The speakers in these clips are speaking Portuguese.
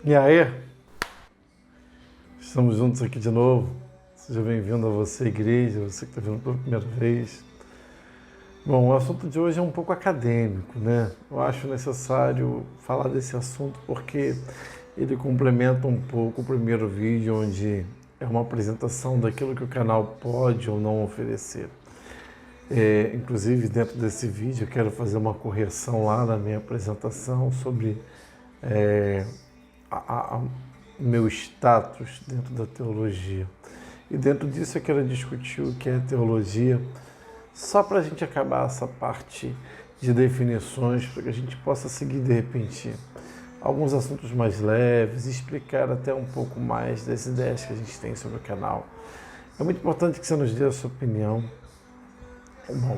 E aí, estamos juntos aqui de novo. Seja bem-vindo a você, igreja, você que está vindo pela primeira vez. Bom, o assunto de hoje é um pouco acadêmico, né? Eu acho necessário falar desse assunto porque ele complementa um pouco o primeiro vídeo, onde é uma apresentação daquilo que o canal pode ou não oferecer. Inclusive, dentro desse vídeo, eu quero fazer uma correção lá na minha apresentação sobre meu status dentro da teologia. E dentro disso eu quero discutir o que é teologia, só para a gente acabar essa parte de definições, para que a gente possa seguir de repente alguns assuntos mais leves, explicar até um pouco mais das ideias que a gente tem sobre o canal. É muito importante que você nos dê a sua opinião. Bom,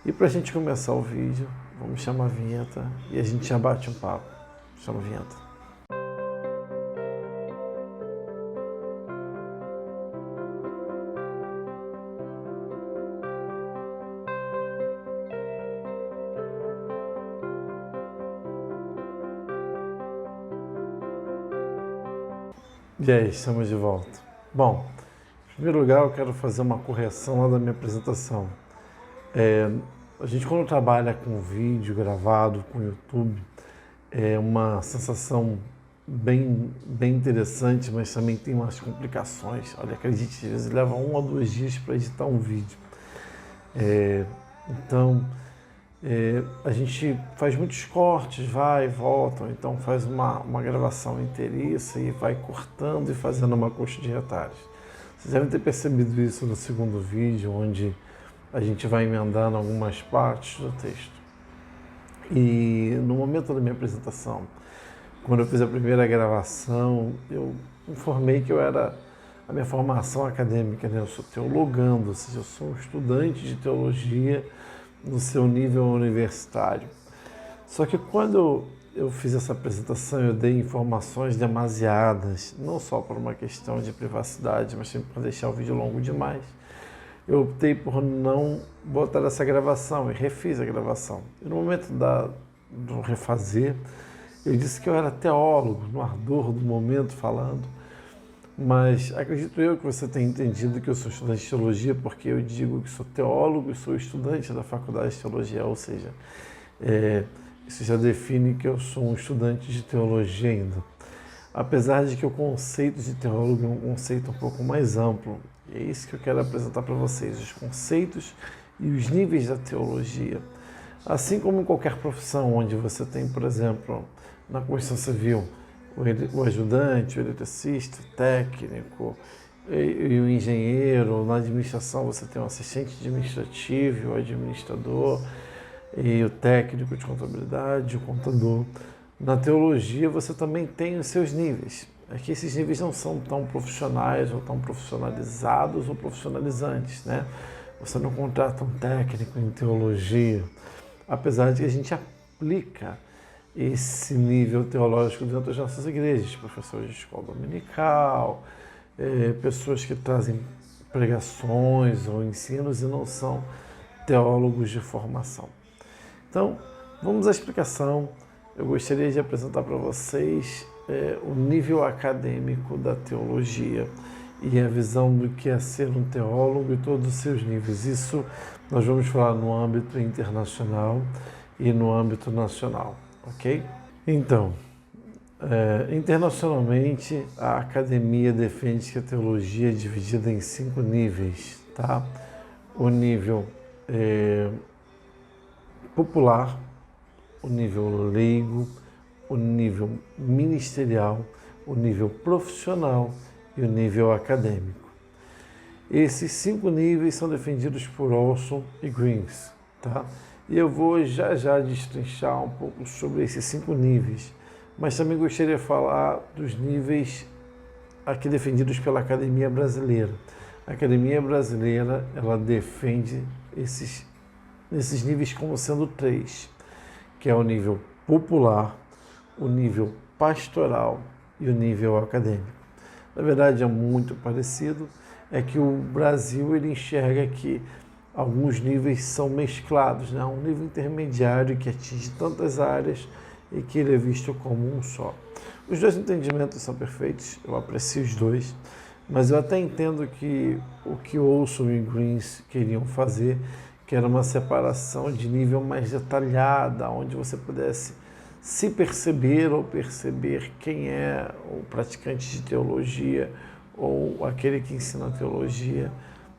e para a gente começar o vídeo, vamos chamar a vinheta e a gente já bate um papo. Chama a vinheta. E aí, estamos de volta. Bom, em primeiro lugar eu quero fazer uma correção lá da minha apresentação. A gente quando trabalha com vídeo gravado, com YouTube, é uma sensação bem interessante, mas também tem umas complicações. Olha, acredite, às vezes leva 1 a 2 dias para editar um vídeo. Então, a gente faz muitos cortes, vai e volta, então faz uma gravação inteiriça e vai cortando e fazendo uma coxa de retalhos. Vocês devem ter percebido isso no segundo vídeo, onde a gente vai emendando algumas partes do texto. E no momento da minha apresentação, quando eu fiz a primeira gravação, eu informei que a minha formação acadêmica, né? Eu sou teologando, ou seja, eu sou um estudante de teologia no seu nível universitário. Só que quando eu fiz essa apresentação, eu dei informações demasiadas, não só por uma questão de privacidade, mas também para deixar o vídeo longo demais. Eu optei por não botar essa gravação e refiz a gravação. E no momento do refazer, eu disse que eu era teólogo, no ardor do momento falando, mas acredito eu que você tenha entendido que eu sou estudante de teologia, porque eu digo que sou teólogo e sou estudante da faculdade de teologia, ou seja, isso já define que eu sou um estudante de teologia ainda. Apesar de que o conceito de teólogo é um conceito um pouco mais amplo, e é isso que eu quero apresentar para vocês, os conceitos e os níveis da teologia. Assim como em qualquer profissão, onde você tem, por exemplo, na construção civil, o ajudante, o eletricista, o técnico e o engenheiro. Na administração você tem o assistente administrativo, o administrador e o técnico de contabilidade, o contador. Na teologia você também tem os seus níveis. Aqui esses níveis não são tão profissionais ou tão profissionalizados ou profissionalizantes, né? Você não contrata um técnico em teologia, apesar de que a gente aplica esse nível teológico dentro das nossas igrejas, professores de escola dominical, pessoas que trazem pregações ou ensinos e não são teólogos de formação. Então, vamos à explicação. Eu gostaria de apresentar para vocês o nível acadêmico da teologia e a visão do que é ser um teólogo e todos os seus níveis. Isso nós vamos falar no âmbito internacional e no âmbito nacional. Ok? Então, internacionalmente, a academia defende que a teologia é dividida em 5 níveis, tá? O nível popular, o nível leigo, o nível ministerial, o nível profissional e o nível acadêmico. Esses 5 níveis são defendidos por Olson e Greens, tá? E eu vou já destrinchar um pouco sobre esses 5 níveis, mas também gostaria de falar dos níveis aqui defendidos pela Academia Brasileira. A Academia Brasileira, ela defende esses níveis como sendo 3, que é o nível popular, o nível pastoral e o nível acadêmico. Na verdade, é muito parecido, é que o Brasil ele enxerga que alguns níveis são mesclados, né? Um nível intermediário que atinge tantas áreas e que ele é visto como um só. Os dois entendimentos são perfeitos, eu aprecio os dois, mas eu até entendo que o que o Olson e Greens queriam fazer, que era uma separação de nível mais detalhada, onde você pudesse se perceber ou perceber quem é o praticante de teologia ou aquele que ensina teologia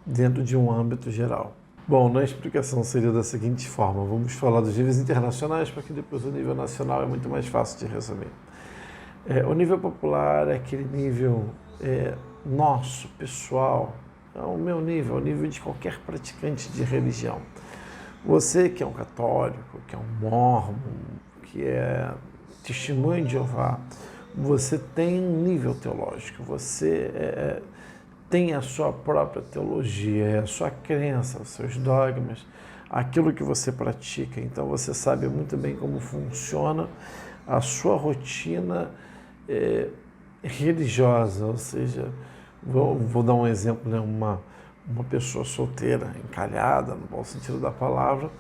dentro de um âmbito geral. Bom, na explicação seria da seguinte forma: vamos falar dos níveis internacionais, porque depois o nível nacional é muito mais fácil de resumir. O nível popular é aquele nível nosso, pessoal, é o meu nível, é o nível de qualquer praticante de religião. Você que é um católico, que é um mórmon, que é testemunho de Jeová, você tem um nível teológico, você tem a sua própria teologia, a sua crença, os seus dogmas, aquilo que você pratica. Então você sabe muito bem como funciona a sua rotina religiosa, ou seja, vou dar um exemplo, né? Uma pessoa solteira, encalhada, no bom sentido da palavra,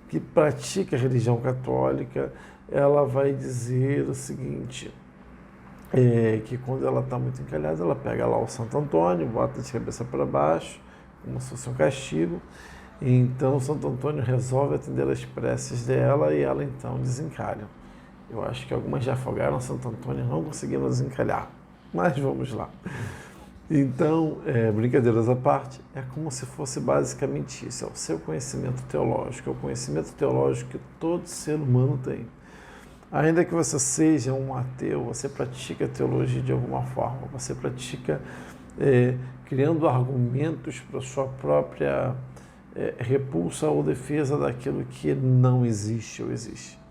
que pratica a religião católica, ela vai dizer o seguinte, que quando ela está muito encalhada, ela pega lá o Santo Antônio, bota de cabeça para baixo, como se fosse um castigo, e então o Santo Antônio resolve atender as preces dela e ela então desencalha. Eu acho que algumas já afogaram Santo Antônio e não conseguiram desencalhar, mas vamos lá. Então, brincadeiras à parte, é como se fosse basicamente isso, é o seu conhecimento teológico, é o conhecimento teológico que todo ser humano tem. Ainda que você seja um ateu, você pratica teologia de alguma forma, você pratica criando argumentos para a sua própria repulsa ou defesa daquilo que não existe ou existe.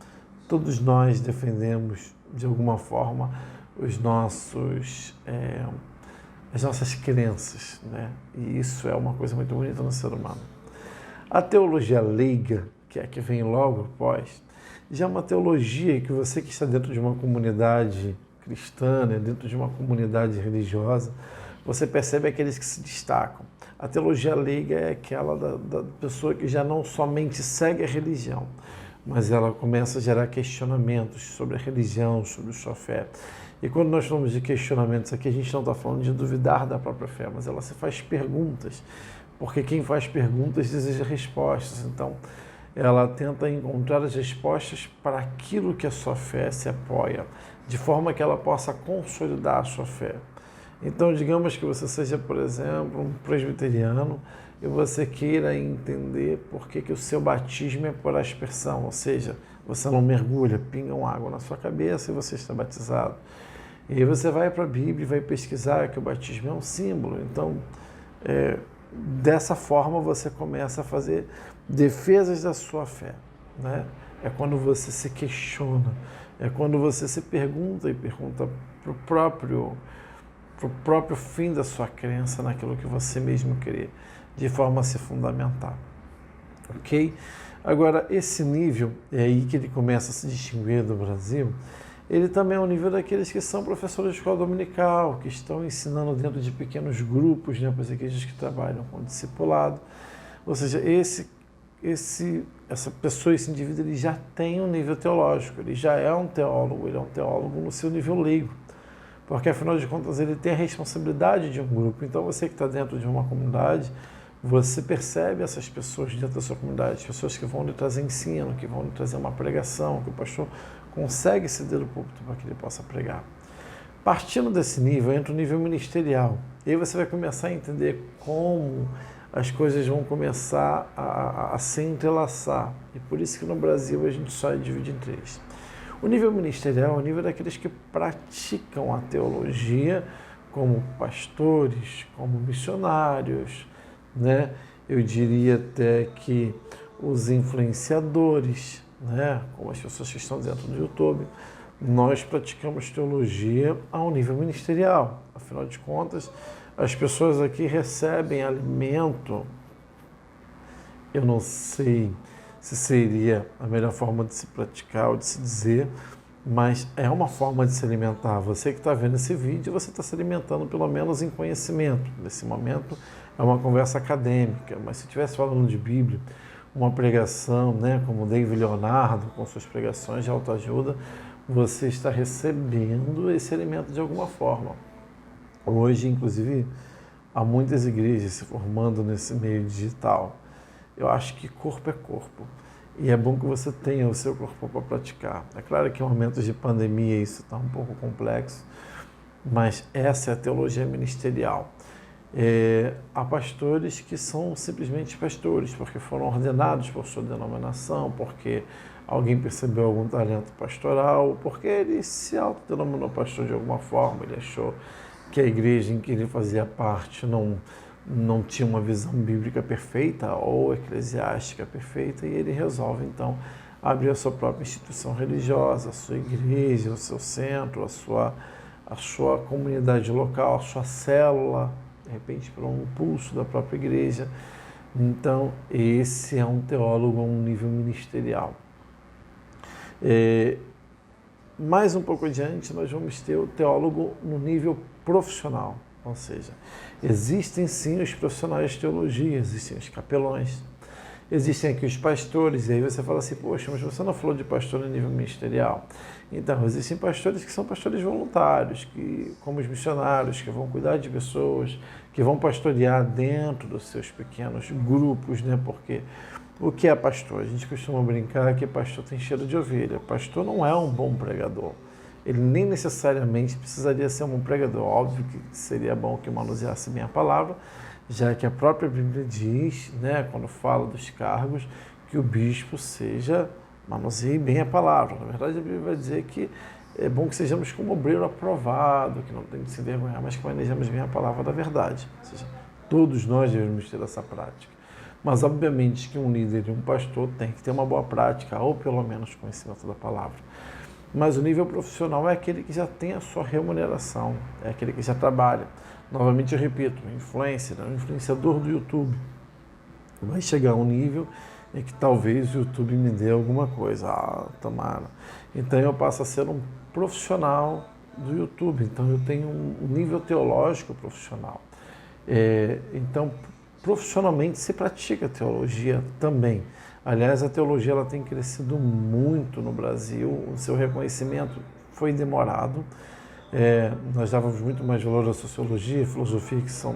Todos nós defendemos, de alguma forma, as nossas crenças, né? E isso é uma coisa muito bonita no ser humano. A teologia leiga, que é a que vem logo após, já é uma teologia que você que está dentro de uma comunidade cristã, né, dentro de uma comunidade religiosa, você percebe aqueles que se destacam. A teologia leiga é aquela da pessoa que já não somente segue a religião, mas ela começa a gerar questionamentos sobre a religião, sobre sua fé. E quando nós falamos de questionamentos aqui, a gente não está falando de duvidar da própria fé, mas ela se faz perguntas, porque quem faz perguntas deseja respostas. Então, ela tenta encontrar as respostas para aquilo que a sua fé se apoia, de forma que ela possa consolidar a sua fé. Então, digamos que você seja, por exemplo, um presbiteriano e você queira entender por que o seu batismo é por aspersão, ou seja, você não mergulha, pingam água na sua cabeça e você está batizado. E aí você vai para a Bíblia e vai pesquisar que o batismo é um símbolo. Então, dessa forma você começa a fazer defesas da sua fé, né? É quando você se questiona, é quando você se pergunta e pergunta para o próprio fim da sua crença naquilo que você mesmo crê, de forma a se fundamentar, ok? Agora, esse nível, é aí que ele começa a se distinguir do Brasil, ele também é o nível daqueles que são professores de escola dominical, que estão ensinando dentro de pequenos grupos, né, para as igrejas que trabalham com discipulado. Ou seja, essa pessoa, esse indivíduo, ele já tem um nível teológico, ele já é um teólogo, ele é um teólogo no seu nível leigo, porque afinal de contas ele tem a responsabilidade de um grupo. Então você que está dentro de uma comunidade, você percebe essas pessoas dentro da sua comunidade, pessoas que vão lhe trazer ensino, que vão lhe trazer uma pregação, que o pastor consegue ceder o púlpito para que ele possa pregar. Partindo desse nível, entra o nível ministerial. E aí você vai começar a entender como as coisas vão começar a se entrelaçar. E por isso que no Brasil a gente só divide em três. O nível ministerial é o nível daqueles que praticam a teologia como pastores, como missionários, né? Eu diria até que os influenciadores, né? Como as pessoas que estão dentro do YouTube, nós praticamos teologia a um nível ministerial. Afinal de contas, as pessoas aqui recebem alimento. Eu não sei se seria a melhor forma de se praticar ou de se dizer, mas é uma forma de se alimentar. Você que está vendo esse vídeo, você está se alimentando pelo menos em conhecimento. Nesse momento é uma conversa acadêmica, mas se estivesse falando de Bíblia, uma pregação, né, como David Leonardo, com suas pregações de autoajuda, você está recebendo esse alimento de alguma forma. Hoje, inclusive, há muitas igrejas se formando nesse meio digital. Eu acho que corpo é corpo. E é bom que você tenha o seu corpo para praticar. É claro que em momentos de pandemia isso está um pouco complexo, mas essa é a teologia ministerial. Há pastores que são simplesmente pastores, porque foram ordenados por sua denominação, porque alguém percebeu algum talento pastoral, porque ele se autodenominou pastor de alguma forma, ele achou que a igreja em que ele fazia parte não tinha uma visão bíblica perfeita ou eclesiástica perfeita, e ele resolve então abrir a sua própria instituição religiosa, a sua igreja, o seu centro, a sua comunidade local, a sua célula, de repente por um impulso da própria igreja. Então, esse é um teólogo a um nível ministerial. Mais um pouco adiante, nós vamos ter o teólogo no nível profissional, ou seja, existem sim os profissionais de teologia, existem os capelões, existem aqui os pastores, e aí você fala assim, poxa, mas você não falou de pastor no nível ministerial. Então, existem pastores que são pastores voluntários, como os missionários, que vão cuidar de pessoas, que vão pastorear dentro dos seus pequenos grupos, né? Porque o que é pastor? A gente costuma brincar que pastor tem cheiro de ovelha. Pastor não é um bom pregador. Ele nem necessariamente precisaria ser um bom pregador. Óbvio que seria bom que manuseasse bem a palavra, já que a própria Bíblia diz, né, quando fala dos cargos, que o bispo manuseie bem a palavra. Na verdade, a Bíblia vai dizer que é bom que sejamos como obreiro aprovado, que não tem que se envergonhar, mas que manejamos bem a palavra da verdade. Ou seja, todos nós devemos ter essa prática. Mas, obviamente, que um líder e um pastor tem que ter uma boa prática, ou pelo menos conhecimento da palavra. Mas o nível profissional é aquele que já tem a sua remuneração, é aquele que já trabalha. Novamente eu repito, influencer, um influenciador do YouTube vai chegar a um nível em que talvez o YouTube me dê alguma coisa, tomara. Então eu passo a ser um profissional do YouTube, então eu tenho um nível teológico profissional. Então, profissionalmente se pratica teologia também. Aliás, a teologia ela tem crescido muito no Brasil, o seu reconhecimento foi demorado. Nós dávamos muito mais valor à sociologia e filosofia, que são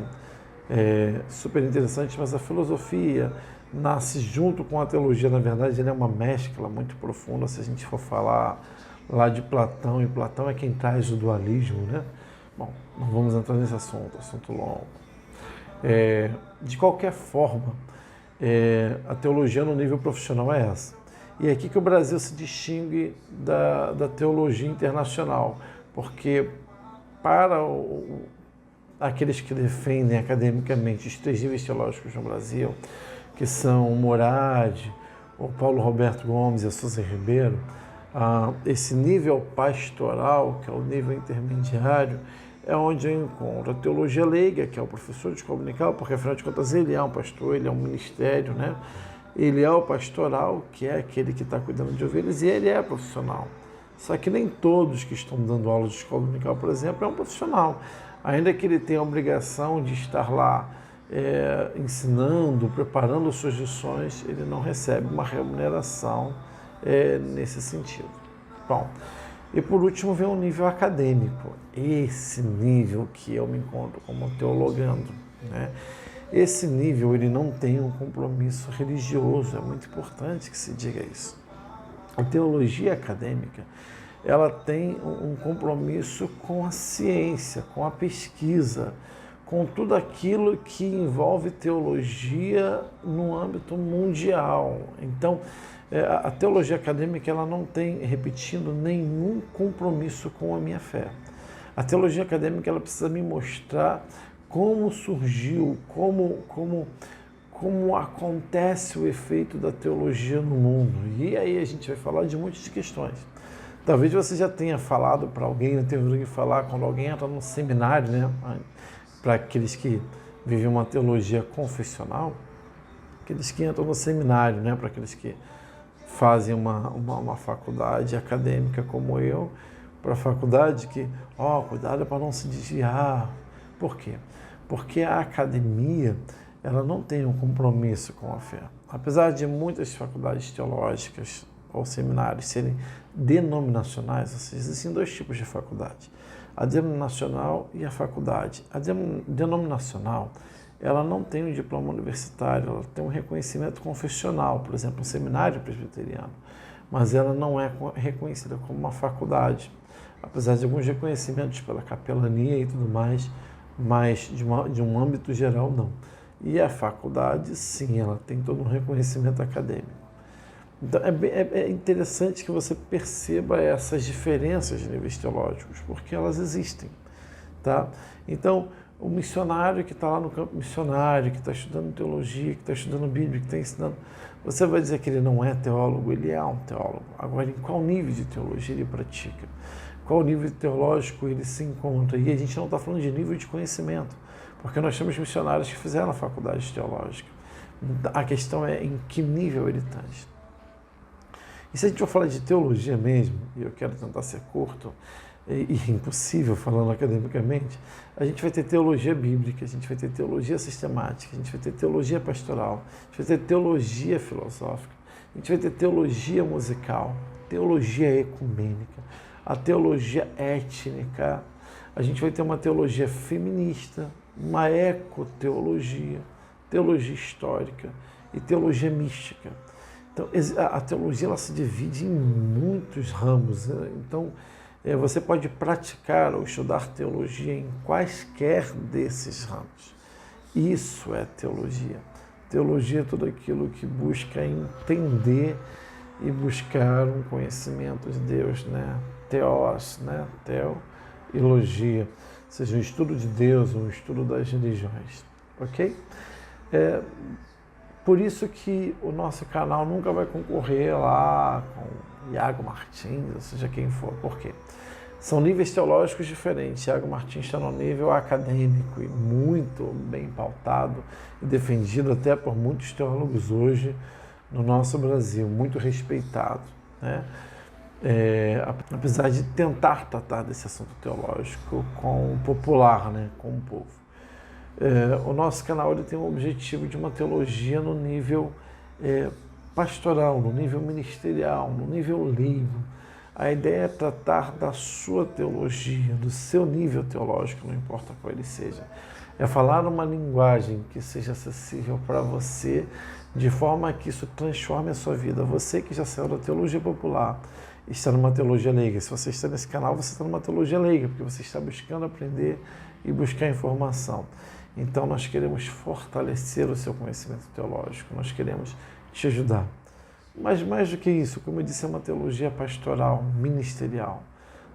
super interessantes, mas a filosofia nasce junto com a teologia. Na verdade, ela é uma mescla muito profunda. Se a gente for falar lá de Platão, e Platão é quem traz o dualismo, né? Bom, não vamos entrar nesse assunto longo. De qualquer forma, a teologia no nível profissional é essa. E é aqui que o Brasil se distingue da teologia internacional, porque para aqueles que defendem academicamente os três níveis teológicos no Brasil, que são o Moradi, o Paulo Roberto Gomes e a Suzy Ribeiro, esse nível pastoral, que é o nível intermediário, é onde eu encontro a teologia leiga, que é o professor de comunicar, porque afinal de contas ele é um pastor, ele é um ministério, né? Ele é o pastoral, que é aquele que está cuidando de ovelhas, e ele é profissional. Só que nem todos que estão dando aula de escola dominical, por exemplo, é um profissional. Ainda que ele tenha a obrigação de estar lá ensinando, preparando suas lições, ele não recebe uma remuneração nesse sentido. Bom, e por último vem o nível acadêmico, esse nível que eu me encontro como teologando, né? Esse nível ele não tem um compromisso religioso, é muito importante que se diga isso. A teologia acadêmica, ela tem um compromisso com a ciência, com a pesquisa, com tudo aquilo que envolve teologia no âmbito mundial. Então, a teologia acadêmica ela não tem, repetindo, nenhum compromisso com a minha fé. A teologia acadêmica ela precisa me mostrar como surgiu, como acontece o efeito da teologia no mundo. E aí a gente vai falar de muitas questões. Talvez você já tenha falado para alguém, tenha ouvido falar quando alguém entra num seminário, né? Para aqueles que vivem uma teologia confessional, aqueles que entram no seminário, né? Para aqueles que fazem uma faculdade acadêmica como eu, para a faculdade que, cuidado para não se desviar. Por quê? Porque a academia ela não tem um compromisso com a fé. Apesar de muitas faculdades teológicas ou seminários serem denominacionais, ou seja, existem dois tipos de faculdade, a denominacional e a faculdade. A denominacional, ela não tem um diploma universitário, ela tem um reconhecimento confessional, por exemplo, um seminário presbiteriano, mas ela não é reconhecida como uma faculdade, apesar de alguns reconhecimentos pela capelania e tudo mais, mas de um âmbito geral não. E a faculdade, sim, ela tem todo um reconhecimento acadêmico. Então, é interessante que você perceba essas diferenças de níveis teológicos, porque elas existem, tá? Então, o missionário que está lá no campo missionário, que está estudando teologia, que está estudando Bíblia, que está ensinando, você vai dizer que ele não é teólogo? Ele é um teólogo. Agora, em qual nível de teologia ele pratica? Qual nível teológico ele se encontra? E a gente não está falando de nível de conhecimento, porque nós temos missionários que fizeram a faculdade teológica. A questão é em que nível ele está. E se a gente for falar de teologia mesmo, e eu quero tentar ser curto, e impossível falando academicamente, a gente vai ter teologia bíblica, a gente vai ter teologia sistemática, a gente vai ter teologia pastoral, a gente vai ter teologia filosófica, a gente vai ter teologia musical, teologia ecumênica, a teologia étnica, a gente vai ter uma teologia feminista, uma ecoteologia, teologia histórica e teologia mística. Então, a teologia ela se divide em muitos ramos. Né? Então, você pode praticar ou estudar teologia em quaisquer desses ramos. Isso é teologia. Teologia é tudo aquilo que busca entender e buscar um conhecimento de Deus, né? Teos, né? Teologia, ou seja, um estudo de Deus, um estudo das religiões, ok? Por isso que o nosso canal nunca vai concorrer lá com Iago Martins, ou seja, quem for. Por quê? São níveis teológicos diferentes. Iago Martins está no nível acadêmico e muito bem pautado e defendido até por muitos teólogos hoje no nosso Brasil, muito respeitado, né? Apesar de tentar tratar desse assunto teológico com o popular, né? Com o povo. O nosso canal ele tem o objetivo de uma teologia no nível pastoral, no nível ministerial, no nível leigo. A ideia é tratar da sua teologia, do seu nível teológico, não importa qual ele seja. É falar uma linguagem que seja acessível para você, de forma que isso transforme a sua vida. Você que já saiu da teologia popular, está numa teologia leiga. Se você está nesse canal, você está numa teologia leiga, porque você está buscando aprender e buscar informação. Então, nós queremos fortalecer o seu conhecimento teológico, nós queremos te ajudar. Mas mais do que isso, como eu disse, é uma teologia pastoral, ministerial.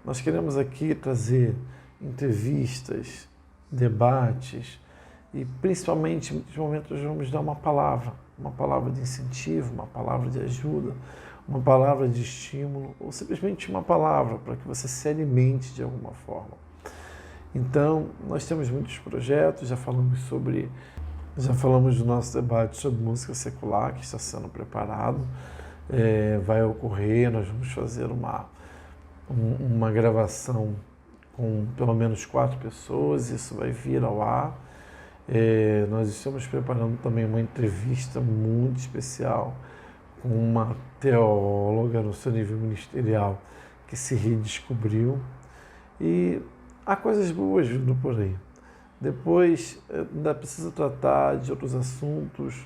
Nós queremos aqui trazer entrevistas, debates e, principalmente, em muitos momentos, vamos dar uma palavra de incentivo, uma palavra de ajuda, uma palavra de estímulo ou simplesmente uma palavra para que você se alimente de alguma forma. Então, nós temos muitos projetos, já falamos do nosso debate sobre música secular, que está sendo preparado, vai ocorrer, nós vamos fazer uma gravação com pelo menos 4 pessoas, isso vai vir ao ar. Nós estamos preparando também uma entrevista muito especial com uma teóloga no seu nível ministerial que se redescobriu. E há coisas boas vindo por aí. Depois, ainda precisa tratar de outros assuntos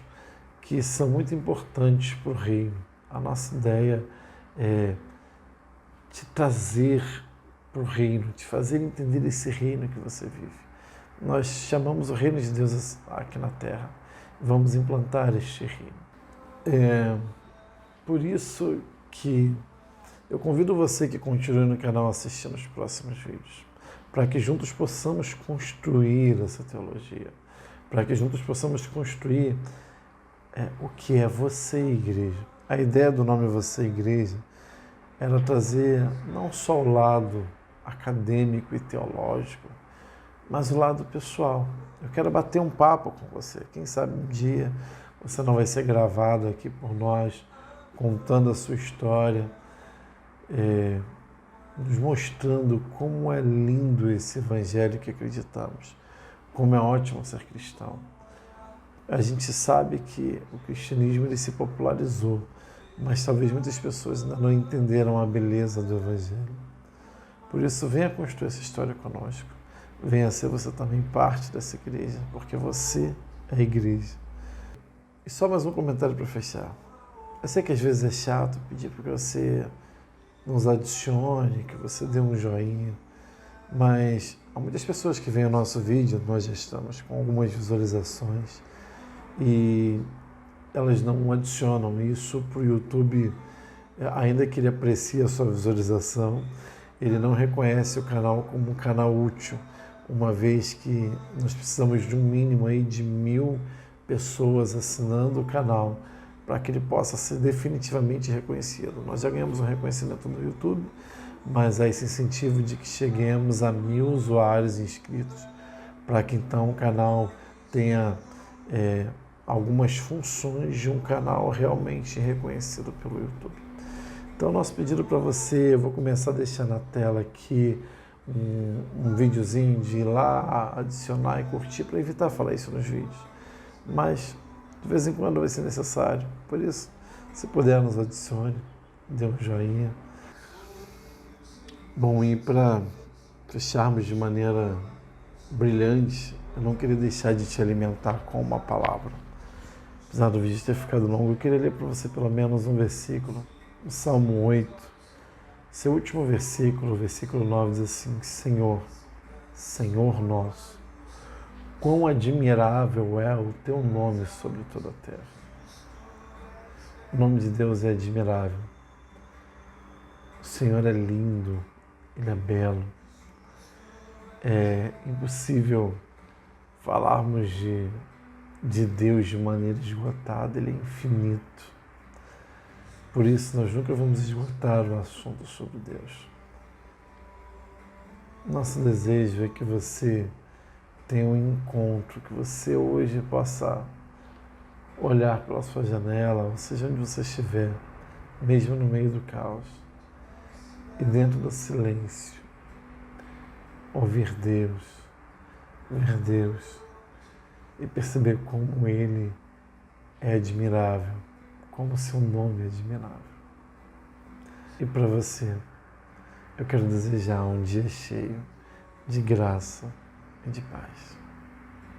que são muito importantes para o reino. A nossa ideia é te trazer para o reino, te fazer entender esse reino que você vive. Nós chamamos o reino de Deus aqui na Terra. Vamos implantar este reino. Por isso que eu convido você que continue no canal assistindo os próximos vídeos, para que juntos possamos construir essa teologia, para que juntos possamos construir o que é você, igreja. A ideia do nome Você, Igreja, era trazer não só o lado acadêmico e teológico, mas o lado pessoal. Eu quero bater um papo com você. Quem sabe um dia você não vai ser gravado aqui por nós, contando a sua história, nos mostrando como é lindo esse evangelho que acreditamos, como é ótimo ser cristão. A gente sabe que o cristianismo ele se popularizou, mas talvez muitas pessoas ainda não entenderam a beleza do Evangelho. Por isso, venha construir essa história conosco. Venha ser você também parte dessa igreja, porque você é a igreja. E só mais um comentário para fechar. Eu sei que às vezes é chato pedir para que você nos adicione, que você dê um joinha, mas há muitas pessoas que veem o nosso vídeo, nós já estamos com algumas visualizações e elas não adicionam isso para o YouTube, ainda que ele aprecie a sua visualização, ele não reconhece o canal como um canal útil, uma vez que nós precisamos de um mínimo aí de 1000 pessoas assinando o canal para que ele possa ser definitivamente reconhecido. Nós já ganhamos um reconhecimento no YouTube, mas há esse incentivo de que cheguemos a 1000 usuários inscritos, para que então o canal tenha algumas funções de um canal realmente reconhecido pelo YouTube. Então, nosso pedido para você, eu vou começar a deixar na tela aqui um videozinho de ir lá, adicionar e curtir, para evitar falar isso nos vídeos. Mas, de vez em quando vai ser necessário. Por isso, se puder, nos adicione, dê um joinha. Bom, e para fecharmos de maneira brilhante, eu não queria deixar de te alimentar com uma palavra. Apesar do vídeo ter ficado longo, eu queria ler para você pelo menos um versículo. O Salmo 8, seu último versículo, o versículo 9, diz assim: Senhor, Senhor nosso, quão admirável é o teu nome sobre toda a terra. O nome de Deus é admirável. O Senhor é lindo, Ele é belo. É impossível falarmos de Deus de maneira esgotada, Ele é infinito. Por isso, nós nunca vamos esgotar o assunto sobre Deus. Nosso desejo é que você tenha um encontro, que você hoje possa olhar pela sua janela, ou seja, onde você estiver, mesmo no meio do caos, e dentro do silêncio, ouvir Deus, ver Deus, e perceber como Ele é admirável, como o seu nome é admirável. E para você, eu quero desejar um dia cheio de graça e de paz.